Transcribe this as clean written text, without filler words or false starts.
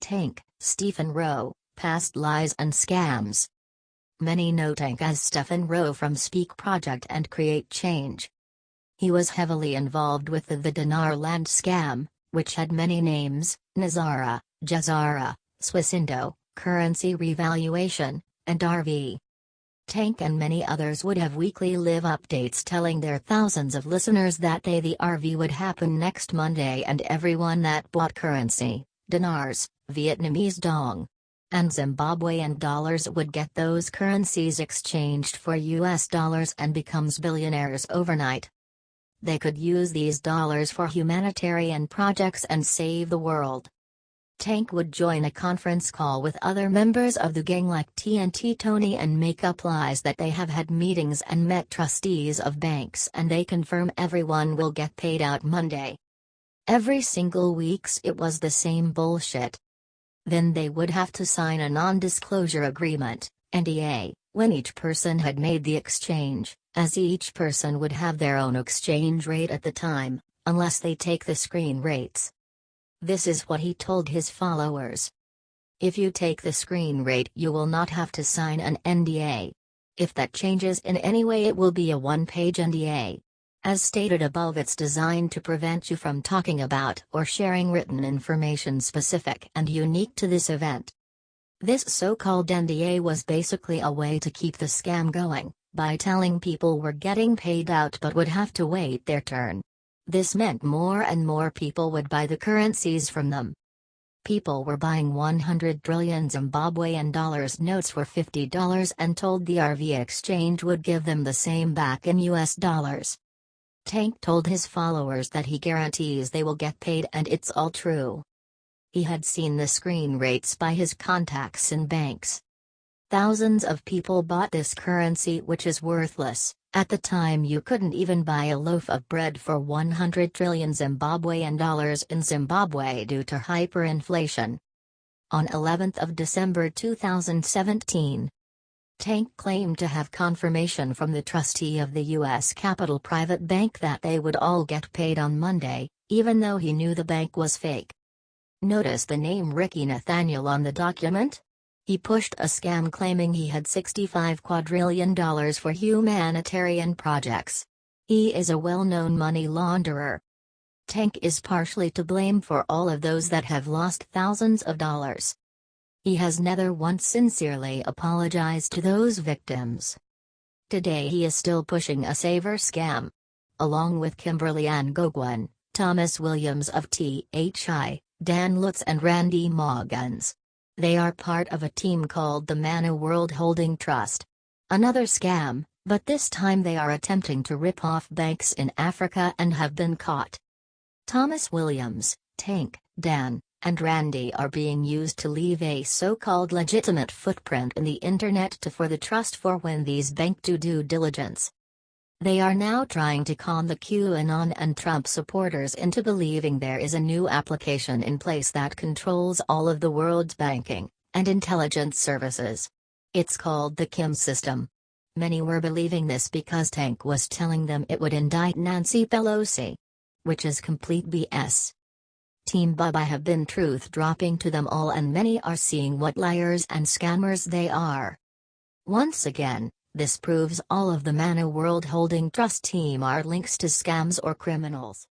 Tank, Stefen Rowe, Past Lies and Scams. Many know Tank as Stefen Rowe from Speak Project and Create Change. He was heavily involved with the Dinar Land scam, which had many names: Nazara, Jazara, Swissindo, currency revaluation, and RV. Tank and many others would have weekly live updates telling their thousands of listeners that the RV would happen next Monday, and everyone that bought currency, dinars, Vietnamese dong, and Zimbabwean dollars would get those currencies exchanged for US dollars and becomes billionaires overnight. They could use these dollars for humanitarian projects and save the world. Tank would join a conference call with other members of the gang like TNT Tony and make up lies that they have had meetings and met trustees of banks and they confirm everyone will get paid out Monday. Every single weeks it was the same bullshit. Then they would have to sign a non-disclosure agreement, NDA, when each person had made the exchange, as each person would have their own exchange rate at the time, unless they take the screen rates. This is what he told his followers. If you take the screen rate, you will not have to sign an NDA. If that changes in any way, it will be a one-page NDA. As stated above, it's designed to prevent you from talking about or sharing written information specific and unique to this event. This so-called NDA was basically a way to keep the scam going, by telling people we're getting paid out but would have to wait their turn. This meant more and more people would buy the currencies from them. People were buying 100 trillion Zimbabwean dollars notes for $50 and told the RV exchange would give them the same back in US dollars. Tank told his followers that he guarantees they will get paid, and it's all true. He had seen the screen rates by his contacts in banks. Thousands of people bought this currency, which is worthless. At the time you couldn't even buy a loaf of bread for 100 trillion Zimbabwean dollars in Zimbabwe due to hyperinflation. On 11th of December 2017, Tank claimed to have confirmation from the trustee of the U.S. Capital Private Bank that they would all get paid on Monday, even though he knew the bank was fake. Notice the name Ricky Nathaniel on the document? He pushed a scam claiming he had $65 quadrillion for humanitarian projects. He is a well-known money launderer. Tank is partially to blame for all of those that have lost thousands of dollars. He has never once sincerely apologized to those victims. Today he is still pushing a saver scam. Along with Kim Ann Goguen, Thomas Williams of THI, Dan Lutz and Randy Maugans. They are part of a team called the MWHT Holding Trust. Another scam, but this time they are attempting to rip off banks in Africa and have been caught. Thomas Williams, Tank, Dan, and Randy are being used to leave a so-called legitimate footprint in the internet for the trust for when these banks do due diligence. They are now trying to con the QAnon and Trump supporters into believing there is a new application in place that controls all of the world's banking and intelligence services. It's called the Kim system. Many were believing this because Tank was telling them it would indict Nancy Pelosi. Which is complete BS. Team Bubba have been truth-dropping to them all, and many are seeing what liars and scammers they are. Once again, this proves all of the MWHT Holding Trust team are links to scams or criminals.